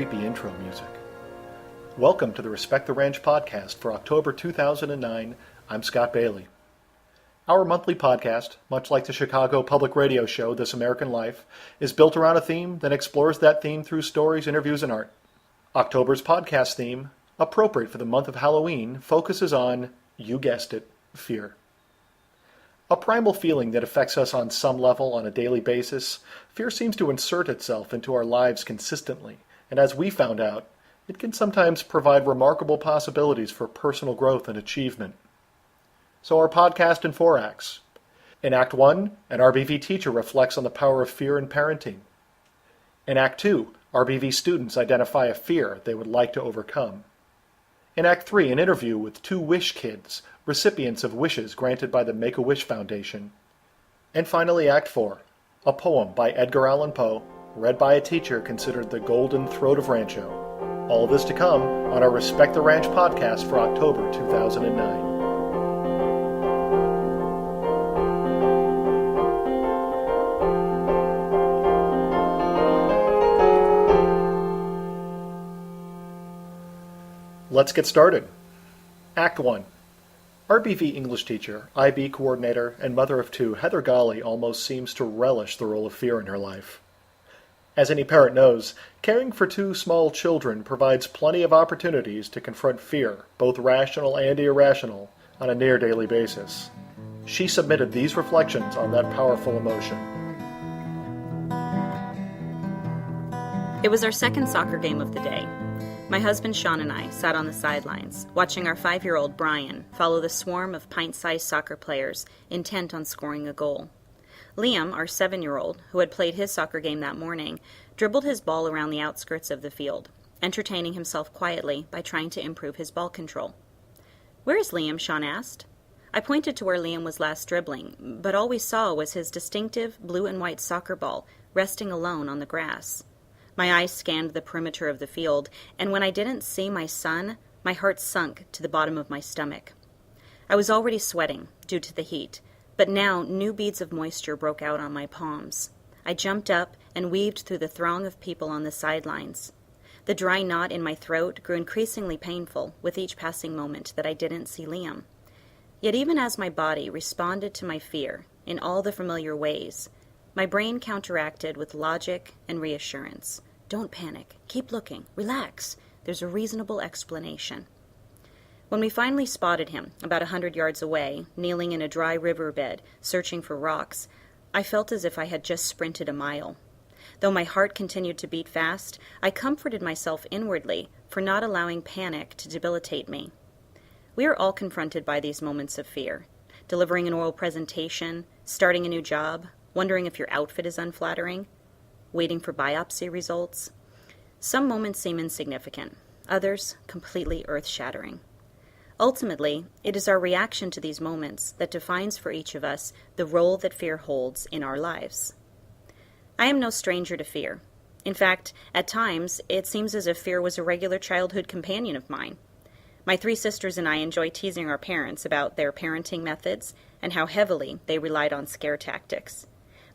creepy intro music. Welcome to the Respect the Ranch podcast for October 2009. I'm Scott Bailey. Our monthly podcast, much like the Chicago public radio show This American Life, is built around a theme, then explores that theme through stories, interviews, and art. October's podcast theme, appropriate for the month of Halloween, focuses on, you guessed it, fear. A primal feeling that affects us on some level on a daily basis, fear seems to insert itself into our lives consistently, and as we found out, it can sometimes provide remarkable possibilities for personal growth and achievement. So our podcast in 4 acts. In Act 1, an RBV teacher reflects on the power of fear in parenting. In Act 2, RBV students identify a fear they would like to overcome. In Act 3, an interview with 2 Wish kids, recipients of wishes granted by the Make-A-Wish Foundation. And finally, Act 4, a poem by Edgar Allan Poe, read by a teacher considered the golden throat of Rancho. All of this to come on our Respect the Ranch podcast for October 2009. Let's get started. Act 1. RBV English teacher, IB coordinator, and mother of 2, Heather Golly almost seems to relish the role of fear in her life. As any parent knows, caring for 2 small children provides plenty of opportunities to confront fear, both rational and irrational, on a near-daily basis. She submitted these reflections on that powerful emotion. It was our second soccer game of the day. My husband Sean and I sat on the sidelines, watching our 5-year-old Brian follow the swarm of pint-sized soccer players intent on scoring a goal. Liam, our 7-year-old, who had played his soccer game that morning, dribbled his ball around the outskirts of the field, entertaining himself quietly by trying to improve his ball control. "Where is Liam?" Sean asked. I pointed to where Liam was last dribbling, but all we saw was his distinctive blue and white soccer ball resting alone on the grass. My eyes scanned the perimeter of the field, and when I didn't see my son, my heart sunk to the bottom of my stomach. I was already sweating due to the heat, but now new beads of moisture broke out on my palms. I jumped up and weaved through the throng of people on the sidelines. The dry knot in my throat grew increasingly painful with each passing moment that I didn't see Liam. Yet even as my body responded to my fear in all the familiar ways, my brain counteracted with logic and reassurance. Don't panic. Keep looking. Relax. There's a reasonable explanation. When we finally spotted him, about 100 yards away, kneeling in a dry riverbed, searching for rocks, I felt as if I had just sprinted a mile. Though my heart continued to beat fast, I comforted myself inwardly for not allowing panic to debilitate me. We are all confronted by these moments of fear. Delivering an oral presentation, starting a new job, wondering if your outfit is unflattering, waiting for biopsy results. Some moments seem insignificant, others completely earth-shattering. Ultimately, it is our reaction to these moments that defines for each of us the role that fear holds in our lives. I am no stranger to fear. In fact, at times, it seems as if fear was a regular childhood companion of mine. My 3 sisters and I enjoy teasing our parents about their parenting methods and how heavily they relied on scare tactics.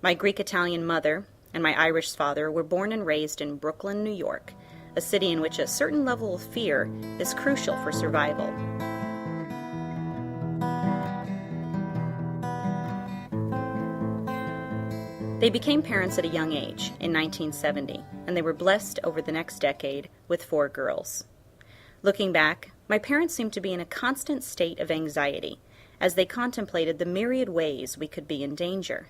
My Greek-Italian mother and my Irish father were born and raised in Brooklyn, New York, a city in which a certain level of fear is crucial for survival. They became parents at a young age, in 1970, and they were blessed over the next decade with 4 girls. Looking back, my parents seemed to be in a constant state of anxiety as they contemplated the myriad ways we could be in danger.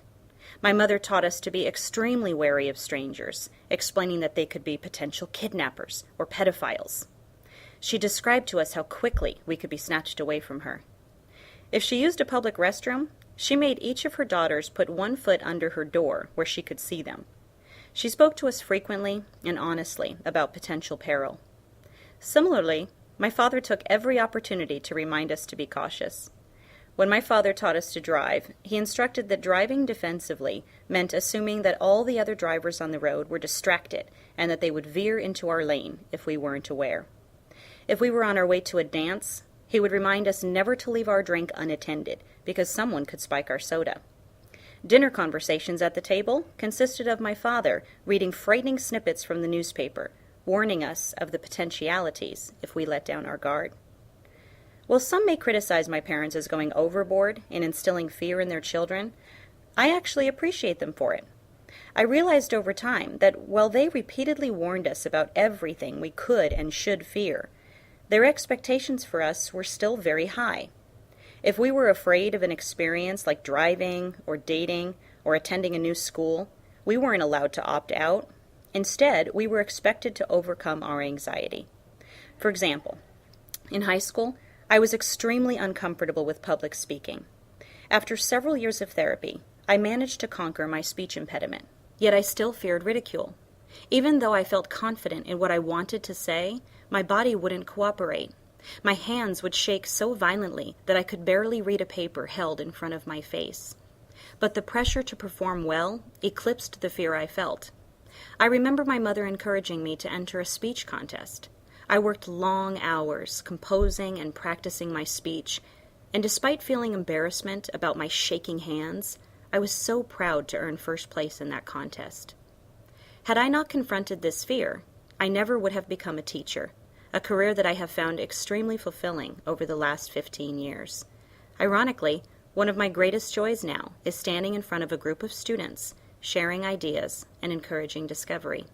My mother taught us to be extremely wary of strangers, explaining that they could be potential kidnappers or pedophiles. She described to us how quickly we could be snatched away from her. If she used a public restroom, she made each of her daughters put 1 foot under her door where she could see them. She spoke to us frequently and honestly about potential peril. Similarly, my father took every opportunity to remind us to be cautious. When my father taught us to drive, he instructed that driving defensively meant assuming that all the other drivers on the road were distracted and that they would veer into our lane if we weren't aware. If we were on our way to a dance, he would remind us never to leave our drink unattended because someone could spike our soda. Dinner conversations at the table consisted of my father reading frightening snippets from the newspaper warning us of the potentialities if we let down our guard. While some may criticize my parents as going overboard in instilling fear in their children, I actually appreciate them for it. I realized over time that while they repeatedly warned us about everything we could and should fear, their expectations for us were still very high. If we were afraid of an experience like driving or dating or attending a new school, we weren't allowed to opt out. Instead, we were expected to overcome our anxiety. For example, in high school, I was extremely uncomfortable with public speaking. After several years of therapy, I managed to conquer my speech impediment, yet I still feared ridicule. Even though I felt confident in what I wanted to say, my body wouldn't cooperate. My hands would shake so violently that I could barely read a paper held in front of my face. But the pressure to perform well eclipsed the fear I felt. I remember my mother encouraging me to enter a speech contest. I worked long hours composing and practicing my speech, and despite feeling embarrassment about my shaking hands, I was so proud to earn first place in that contest. Had I not confronted this fear, I never would have become a teacher, a career that I have found extremely fulfilling over the last 15 years. Ironically, one of my greatest joys now is standing in front of a group of students, sharing ideas and encouraging discovery.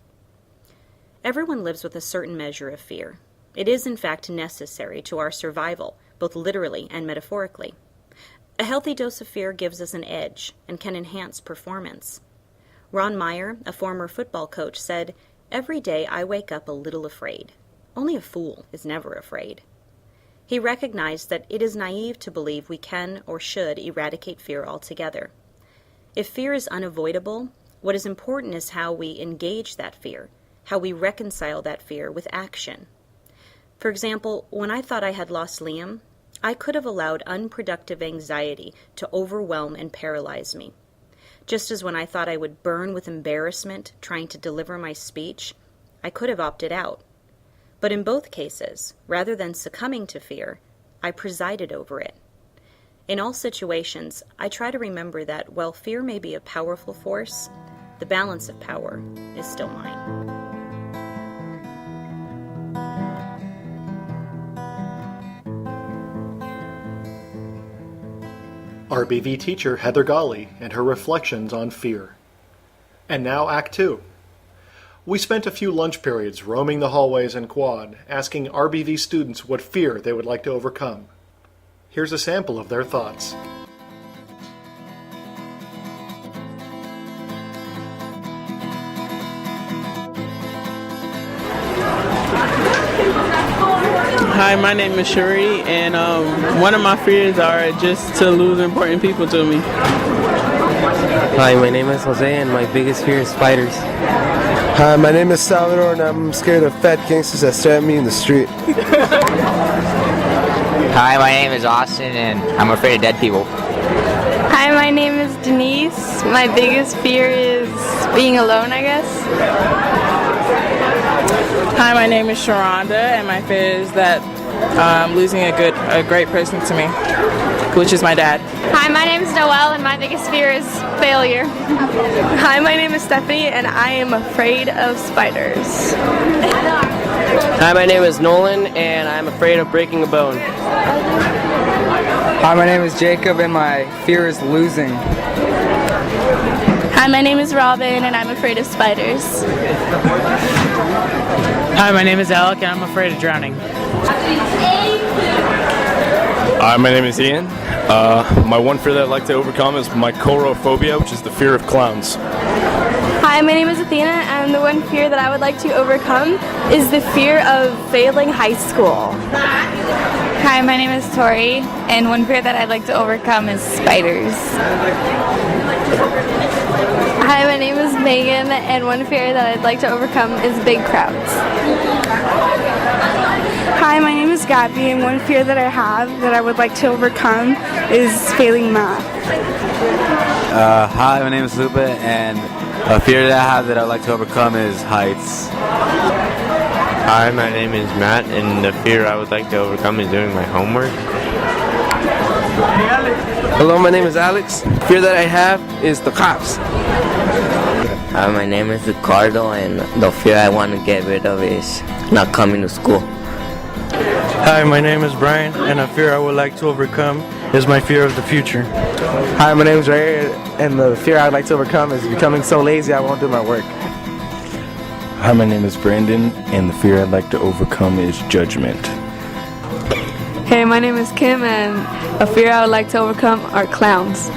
Everyone lives with a certain measure of fear. It is, in fact, necessary to our survival, both literally and metaphorically. A healthy dose of fear gives us an edge and can enhance performance. Ron Meyer, a former football coach, said, "Every day I wake up a little afraid. Only a fool is never afraid." He recognized that it is naive to believe we can or should eradicate fear altogether. If fear is unavoidable, what is important is how we engage that fear, how we reconcile that fear with action. For example, when I thought I had lost Liam, I could have allowed unproductive anxiety to overwhelm and paralyze me. Just as when I thought I would burn with embarrassment trying to deliver my speech, I could have opted out. But in both cases, rather than succumbing to fear, I presided over it. In all situations, I try to remember that while fear may be a powerful force, the balance of power is still mine. RBV teacher Heather Golly and her reflections on fear. And now Act 2. We spent a few lunch periods roaming the hallways and quad, asking RBV students what fear they would like to overcome. Here's a sample of their thoughts. Hi, my name is Shuri, and one of my fears are just to lose important people to me. Hi, my name is Jose, and my biggest fear is spiders. Hi, my name is Salvador, and I'm scared of fat gangsters that stare at me in the street. Hi, my name is Austin, and I'm afraid of dead people. Hi, my name is Denise. My biggest fear is being alone, I guess. Hi, my name is Sharonda, and my fear is that losing a great person to me, which is my dad. Hi, my name is Noelle, and my biggest fear is failure. Hi, my name is Stephanie, and I am afraid of spiders. Hi, my name is Nolan, and I'm afraid of breaking a bone. Hi, my name is Jacob, and my fear is losing. Hi, my name is Robin, and I'm afraid of spiders. Hi, my name is Alec, and I'm afraid of drowning. Hi, my name is Ian. My one fear that I'd like to overcome is my chorophobia, which is the fear of clowns. Hi, my name is Athena, and the one fear that I would like to overcome is the fear of failing high school. Hi, my name is Tori, and one fear that I'd like to overcome is spiders. Hi, my name is Megan, and one fear that I'd like to overcome is big crowds. Hi, my name is Gabby, and one fear that I have that I would like to overcome is failing math. Hi, my name is Lupe, and a fear that I have that I'd like to overcome is heights. Hi, my name is Matt, and the fear I would like to overcome is doing my homework. Hello, my name is Alex. Fear that I have is the cops. Hi, my name is Ricardo, and the fear I want to get rid of is not coming to school. Hi, my name is Brian, and a fear I would like to overcome is my fear of the future. Hi, my name is Ray, and the fear I'd like to overcome is becoming so lazy I won't do my work. Hi, my name is Brandon, and the fear I'd like to overcome is judgment. Hey, my name is Kim, and a fear I would like to overcome are clowns.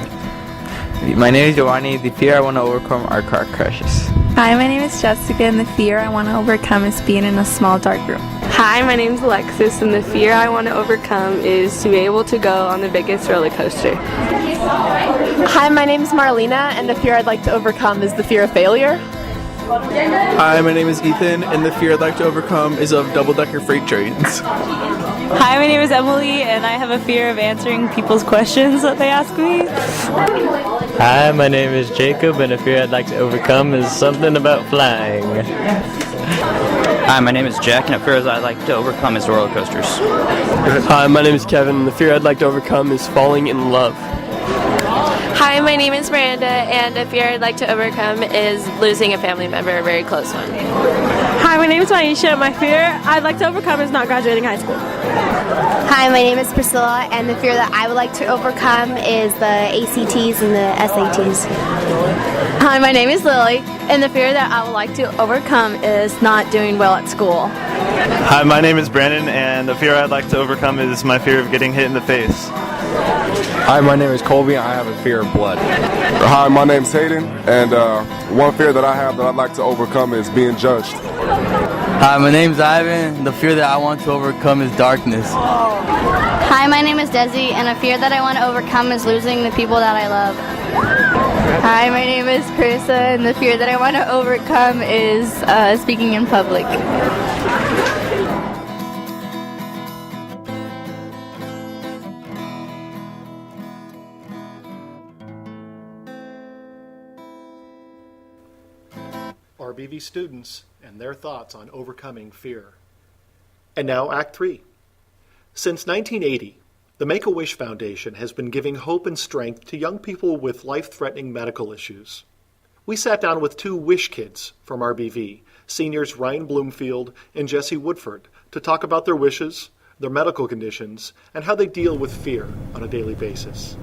My name is Giovanni. The fear I want to overcome are car crashes. Hi, my name is Jessica, and the fear I want to overcome is being in a small dark room. Hi, my name is Alexis, and the fear I want to overcome is to be able to go on the biggest roller coaster. Hi, my name is Marlena, and the fear I'd like to overcome is the fear of failure. Hi, my name is Ethan, and the fear I'd like to overcome is of double-decker freight trains. Hi, my name is Emily, and I have a fear of answering people's questions that they ask me. Hi, my name is Jacob, and a fear I'd like to overcome is something about flying. Hi, my name is Jack, and a fear I'd like to overcome is roller coasters. Hi, my name is Kevin, and the fear I'd like to overcome is falling in love. Hi, my name is Miranda, and a fear I'd like to overcome is losing a family member, a very close one. Hi, my name is Maisha. My fear I'd like to overcome is not graduating high school. Hi, my name is Priscilla, and the fear that I would like to overcome is the ACTs and the SATs. Hi, my name is Lily, and the fear that I would like to overcome is not doing well at school. Hi, my name is Brandon, and the fear I'd like to overcome is my fear of getting hit in the face. Hi, my name is Colby, and I have a fear of blood. Hi, my name is Hayden, and one fear that I have that I'd like to overcome is being judged. Hi, my name's Ivan. The fear that I want to overcome is darkness. Hi, my name is Desi, and a fear that I want to overcome is losing the people that I love. Hi, my name is Carissa, and the fear that I want to overcome is speaking in public. RBV students and their thoughts on overcoming fear. And now Act 3. Since 1980, the Make-A-Wish Foundation has been giving hope and strength to young people with life-threatening medical issues. We sat down with two Wish kids from RBV, seniors Ryan Bloomfield and Jesse Woodford, to talk about their wishes, their medical conditions, and how they deal with fear on a daily basis.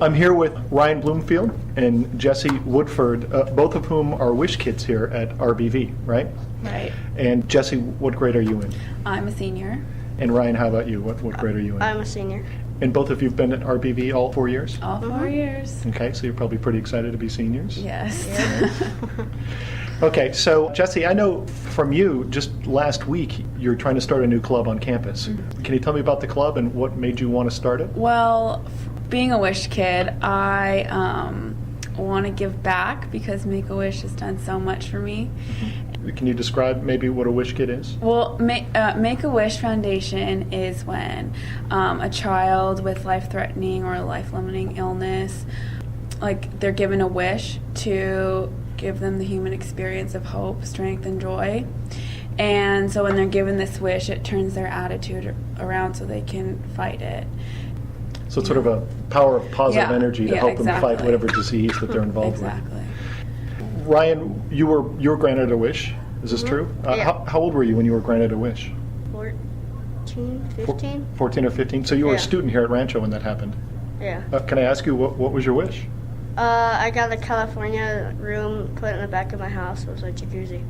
I'm here with Ryan Bloomfield and Jesse Woodford, both of whom are Wish kids here at RBV, right? Right. And Jesse, what grade are you in? I'm a senior. And Ryan, how about you? What grade are you in? I'm a senior. And both of you have been at RBV all 4 years? All 4 years. Okay, so you're probably pretty excited to be seniors? Yes. Okay, so Jesse, I know from you, just last week, you're trying to start a new club on campus. Mm-hmm. Can you tell me about the club and what made you want to start it? Well, being a Wish kid, I want to give back because Make-A-Wish has done so much for me. Mm-hmm. Can you describe maybe what a Wish kid is? Well, Make-A-Wish Foundation is when a child with life-threatening or life-limiting illness, like they're given a wish to give them the human experience of hope, strength, and joy. And so when they're given this wish, it turns their attitude around so they can fight it. So it's sort of a power of positive energy to help them fight whatever disease that they're involved with. Ryan, you were granted a wish. Is this true? How old were you when you were granted a wish? 14, 15. 14 or 15? So you were a student here at Rancho when that happened? Yeah. Can I ask you, what was your wish? I got a California room put in the back of my house with a jacuzzi.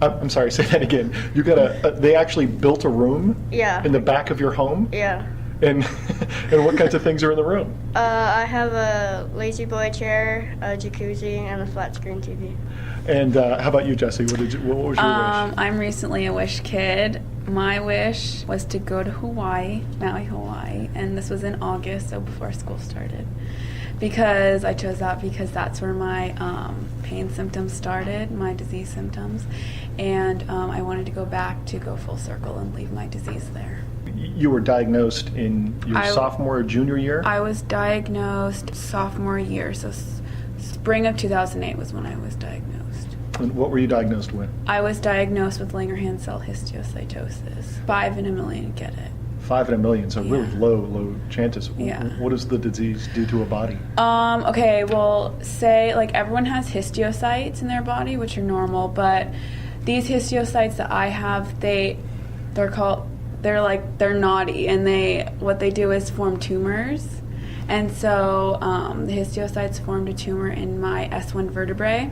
I'm sorry, say that again. You got they actually built a room in the back of your home? Yeah. And what kinds of things are in the room? I have a lazy boy chair, a jacuzzi, and a flat screen TV. And how about you, Jesse? What was your wish? I'm recently a Wish kid. My wish was to go to Hawaii, Maui, Hawaii, and this was in August, so before school started. Because I chose that because that's where my pain symptoms started, my disease symptoms, and I wanted to go back to go full circle and leave my disease there. You were diagnosed in your sophomore or junior year? I was diagnosed sophomore year, so spring of 2008 was when I was diagnosed. And what were you diagnosed with? I was diagnosed with Langerhans cell histiocytosis. 5 in a million get it. 5 in a million, so really low chances. Yeah. What does the disease do to a body? Okay, well, say like everyone has histiocytes in their body, which are normal, but these histiocytes that I have, they're naughty, and what they do is form tumors. And so the histiocytes formed a tumor in my S1 vertebrae,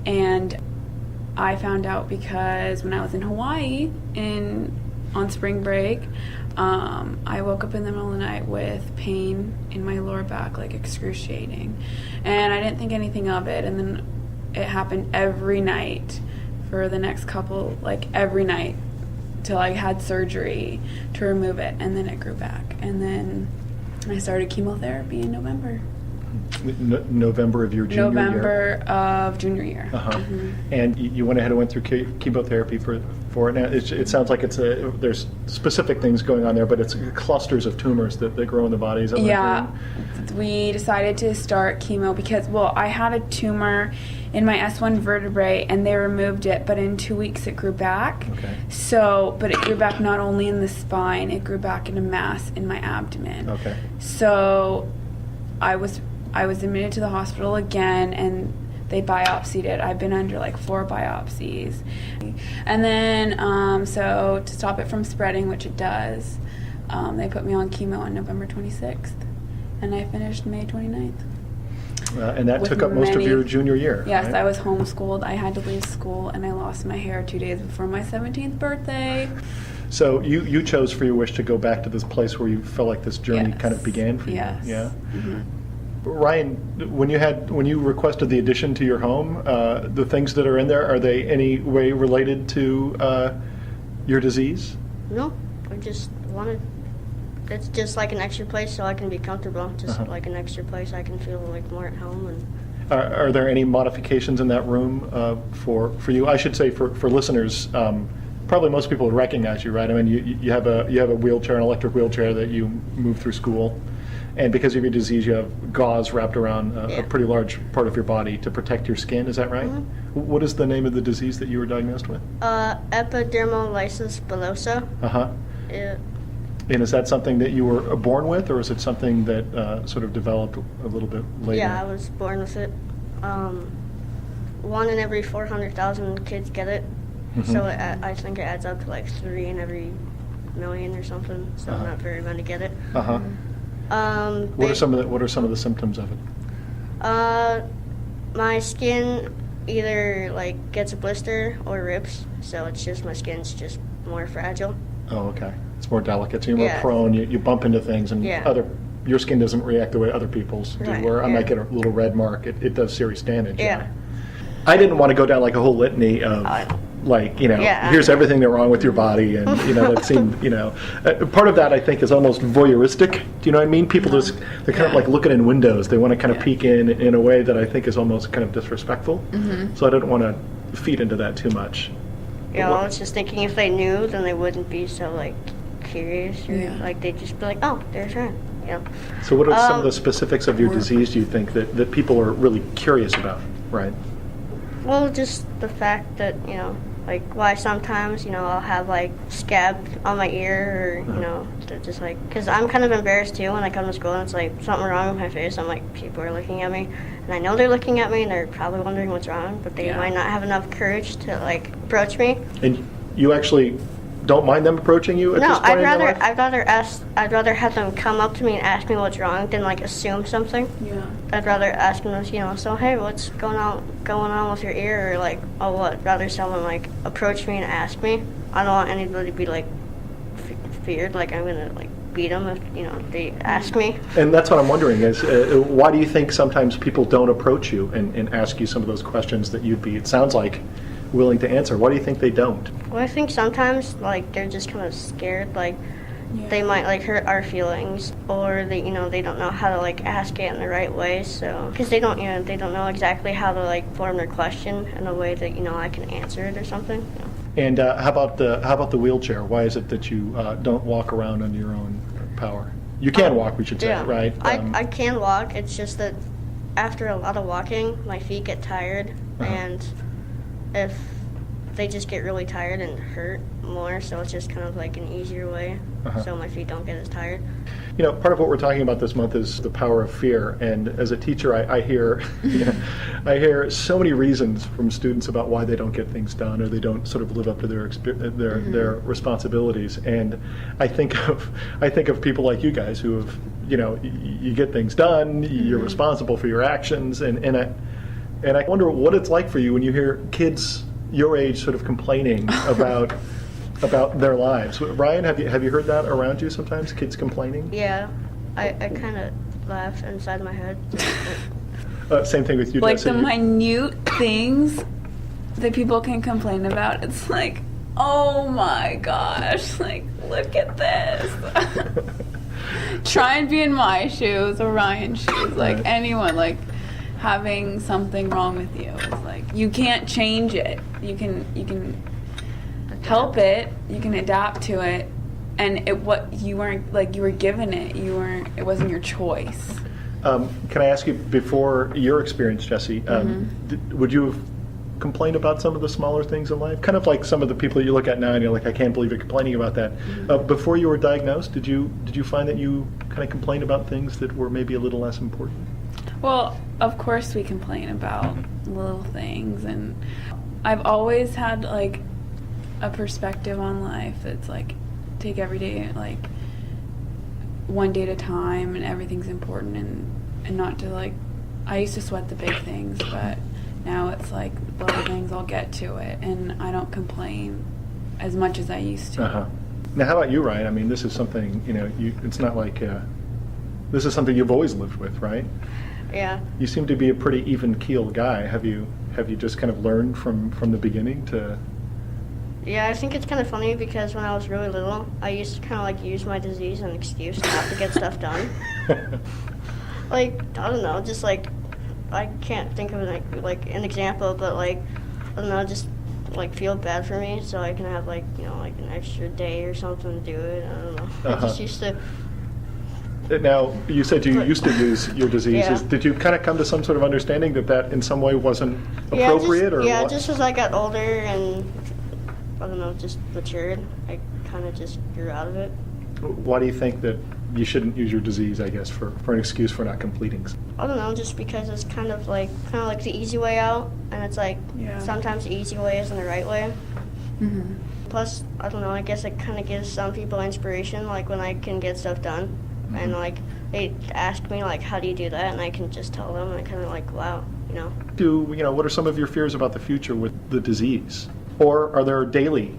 and I found out because when I was in Hawaii on spring break, I woke up in the middle of the night with pain in my lower back, like excruciating, and I didn't think anything of it. And then it happened every night for the next every night till I had surgery to remove it, and then it grew back, and then I started chemotherapy in November. November of your junior year? November of junior year. And you went ahead and went through chemotherapy for it. Now, it sounds like there's specific things going on there, but it's clusters of tumors that grow in the body. Is that what we decided to start chemo because, I had a tumor in my S1 vertebrae, and they removed it, but in 2 weeks it grew back. Okay. But it grew back not only in the spine, it grew back in a mass in my abdomen. Okay. So I was admitted to the hospital again, and they biopsied it. I've been under 4 biopsies. And then, so to stop it from spreading, which it does, they put me on chemo on November 26th, and I finished May 29th. And that took up most of your junior year. Yes, right? I was homeschooled. I had to leave school, and I lost my hair 2 days before my 17th birthday. So you chose for your wish to go back to this place where you felt like this journey kind of began for you. Yes. Yeah. Mm-hmm. Ryan, when you requested the addition to your home, the things that are in there, are they any way related to your disease? No, I just wanted. It's just like an extra place so I can be comfortable. Just like an extra place I can feel more at home. And are there any modifications in that room for you? I should say for listeners, probably most people would recognize you, right? I mean, you have a wheelchair, an electric wheelchair that you move through school. And because of your disease, you have gauze wrapped around a pretty large part of your body to protect your skin. Is that right? Mm-hmm. What is the name of the disease that you were diagnosed with? Epidermolysis bullosa. Yeah. And is that something that you were born with, or is it something that sort of developed a little bit later? Yeah, I was born with it. 1 in every 400,000 kids get it. Mm-hmm. So I think it adds up to 3 in every million or something. So not very many get it. What are some of the symptoms of it? My skin either get a blister or rips, so it's just my skin's just more fragile. Oh, okay. It's more delicate, so you're more prone. You bump into things, and your skin doesn't react the way other people's do. Where I might get a little red mark, it does serious damage. Yeah. I didn't want to go down a whole lititany of here's everything that's wrong with your body, and that seemed part of that I think is almost voyeuristic. Do you know what I mean? People they're kind of looking in windows. They want to kind of peek in a way that I think is almost kind of disrespectful. Mm-hmm. So I didn't want to feed into that too much. Yeah, I was just thinking if they knew, then they wouldn't be so curious, or they'd just be like, oh, there's Ryan. Yeah. So what are some of the specifics of your disease do you think that people are really curious about, right? Well, just the fact that, why sometimes, I'll have scab on my ear, or, they're just because I'm kind of embarrassed too when I come to school and it's something wrong with my face. I'm people are looking at me, and I know they're looking at me and they're probably wondering what's wrong, but they might not have enough courage to approach me. And you actually don't mind them approaching you at this point in your life? I'd rather have them come up to me and ask me what's wrong than assume something. Yeah. I'd rather ask them, so hey, what's going on with your ear, or oh what? I'd rather someone approach me and ask me. I don't want anybody to be feared, I'm gonna beat them if they ask me. And that's what I'm wondering is why do you think sometimes people don't approach you and ask you some of those questions that you'd be? It sounds like willing to answer. Why do you think they don't? Well, I think sometimes they're just kind of scared, they might hurt our feelings, or they they don't know how to ask it in the right way. So because they don't know exactly how to form their question in a way that I can answer it or something. And how about the wheelchair? Why is it that you don't walk around on your own power? You can walk, we should say, right? I can walk. It's just that after a lot of walking, my feet get tired, and if they just get really tired and hurt more, so it's just kind of like an easier way, so my feet don't get as tired. You know, part of what we're talking about this month is the power of fear, and as a teacher, I hear, I hear so many reasons from students about why they don't get things done or they don't sort of live up to their responsibilities. And I think of people like you guys who have, you get things done, you're responsible for your actions, and I wonder what it's like for you when you hear kids your age sort of complaining about their lives. Ryan, have you heard that around you sometimes? Kids complaining? Yeah, I kind of laugh inside my head. Same thing with you, like Jesse. the minute things that people can complain about. It's like, oh my gosh, like look at this. Try and be in my shoes or Ryan's shoes, like anyone, like having something wrong with you. It's like you can't change it. You can help it. You can adapt to it, and you were given it. It wasn't your choice. Can I ask you, before your experience, Jesse, would you have complained about some of the smaller things in life? Kind of like some of the people you look at now and you're like, I can't believe you're complaining about that. Before you were diagnosed, did you find that you kind of complained about things that were maybe a little less important? Well, of course we complain about little things, and I've always had like a perspective on life that's like take every day like one day at a time, and everything's important, and not to like, I used to sweat the big things, but now it's like little things, I'll get to it, and I don't complain as much as I used to. Now, how about you, Ryan? I mean, this is something, it's not like, this is something you've always lived with, right? Yeah. You seem to be a pretty even-keeled guy. Have you just kind of learned from the beginning to... Yeah, I think it's kind of funny because when I was really little, I used to kind of like use my disease as an excuse not to get stuff done. Like, I don't know, just like, I can't think of like an example, but like, I don't know, just like feel bad for me so I can have like, like an extra day or something to do it. I don't know. I just used to... Now, you said you used to use your disease. Yeah. Did you kind of come to some sort of understanding that in some way wasn't appropriate? Just as I got older and, I don't know, just matured, I kind of just grew out of it. Why do you think that you shouldn't use your disease, I guess, for an excuse for not completing? I don't know, just because it's kind of like the easy way out, and it's like sometimes the easy way isn't the right way. Plus, I don't know, I guess it kind of gives some people inspiration, like when I can get stuff done. And like they ask me like, how do you do that? And I can just tell them, and I kind of like, wow, What are some of your fears about the future with the disease? Or are there daily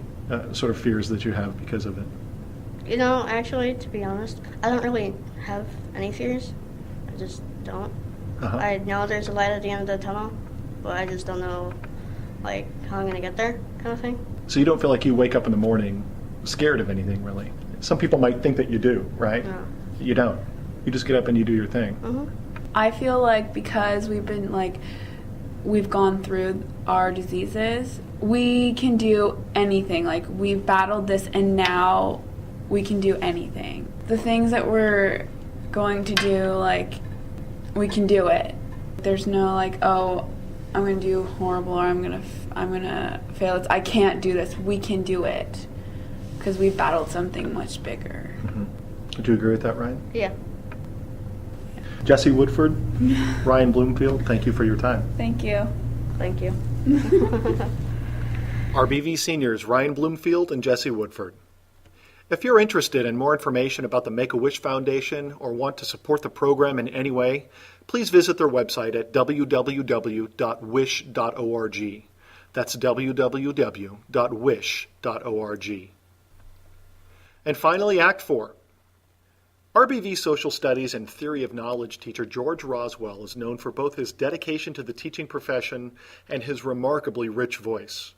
sort of fears that you have because of it? Actually, to be honest, I don't really have any fears. I just don't. I know there's a light at the end of the tunnel, but I just don't know like how I'm gonna get there, kind of thing. So you don't feel like you wake up in the morning scared of anything, really? Some people might think that you do, right? No. You don't. You just get up and you do your thing. I feel like because we've gone through our diseases, we can do anything. Like, we've battled this, and now we can do anything. The things that we're going to do, like, we can do it. There's no like, oh, I'm gonna do horrible, or I'm gonna fail. I can't do this. We can do it because we've battled something much bigger. Would you agree with that, Ryan? Yeah. Jesse Woodford, Ryan Bloomfield, thank you for your time. Thank you. Thank you. RBV seniors Ryan Bloomfield and Jesse Woodford. If you're interested in more information about the Make-A-Wish Foundation or want to support the program in any way, please visit their website at www.wish.org. That's www.wish.org. And finally, Act 4. RBV Social Studies and Theory of Knowledge teacher George Roswell is known for both his dedication to the teaching profession and his remarkably rich voice.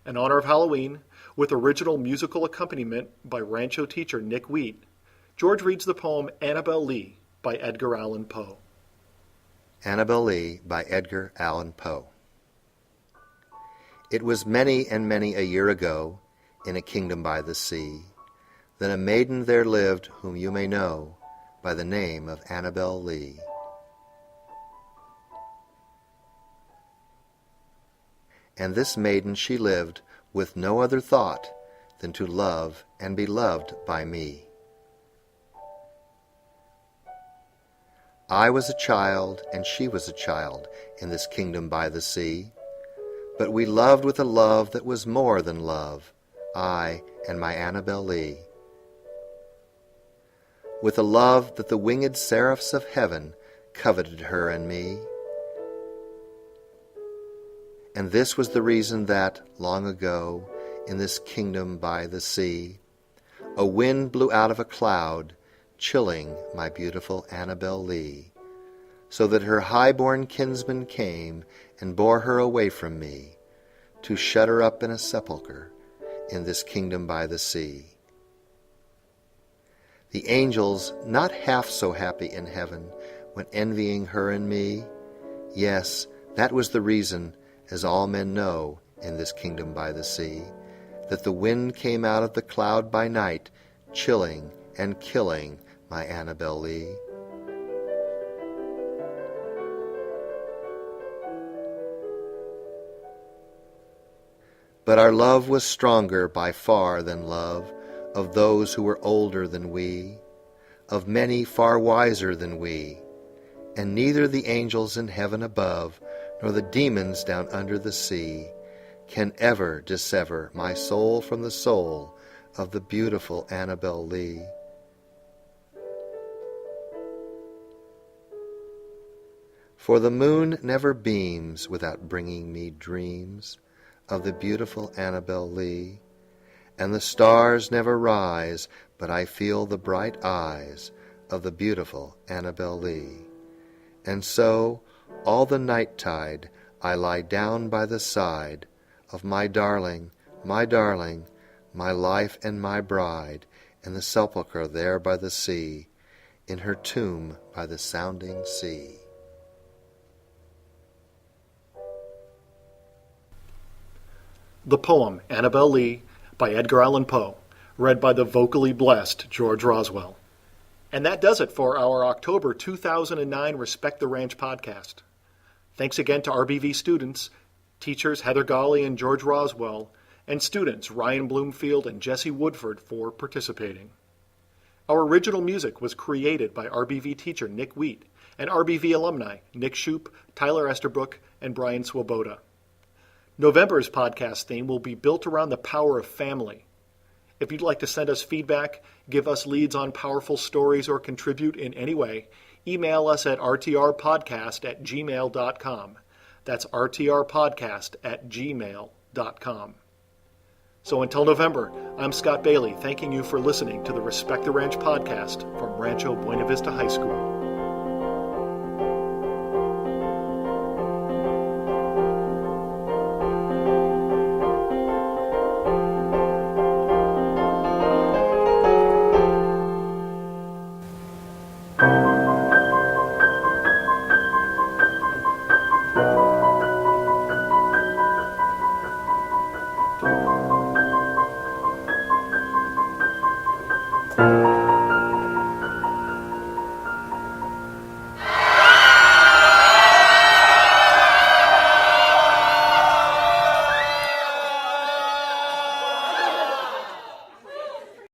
In honor of Halloween, with original musical accompaniment by Rancho teacher Nick Wheat, George reads the poem Annabel Lee by Edgar Allan Poe. Annabel Lee by Edgar Allan Poe. It was many and many a year ago, in a kingdom by the sea, that a maiden there lived whom you may know by the name of Annabel Lee. and this maiden she lived with no other thought than to love and be loved by me. I was a child, and she was a child in this kingdom by the sea, but we loved with a love that was more than love, I and my Annabel Lee. With a love that the winged seraphs of heaven coveted her and me. And this was the reason that, long ago, in this kingdom by the sea, a wind blew out of a cloud, chilling my beautiful Annabel Lee, so that her high-born kinsman came and bore her away from me, to shut her up in a sepulchre in this kingdom by the sea. The angels not half so happy in heaven when envying her and me, yes, that was the reason, as all men know in this kingdom by the sea, that the wind came out of the cloud by night, chilling and killing my Annabel Lee. But our love was stronger by far than love of those who were older than we, of many far wiser than we, and neither the angels in heaven above nor the demons down under the sea can ever dissever my soul from the soul of the beautiful Annabel Lee. For the moon never beams without bringing me dreams of the beautiful Annabel Lee, and the stars never rise but I feel the bright eyes of the beautiful Annabel Lee. And so, all the night-tide, I lie down by the side of my darling, my life and my bride, in the sepulchre there by the sea, in her tomb by the sounding sea. The poem Annabel Lee by Edgar Allan Poe, read by the vocally blessed George Roswell. And that does it for our October 2009 Respect the Ranch podcast. Thanks again to RBV students, teachers Heather Golly and George Roswell, and students Ryan Bloomfield and Jesse Woodford for participating. Our original music was created by RBV teacher Nick Wheat and RBV alumni Nick Shoup, Tyler Esterbrook, and Brian Swoboda. November's podcast theme will be built around the power of family. If you'd like to send us feedback, give us leads on powerful stories, or contribute in any way, email us at rtrpodcast@gmail.com. That's rtrpodcast@gmail.com. So until November, I'm Scott Bailey, thanking you for listening to the Respect the Ranch podcast from Rancho Buena Vista High School.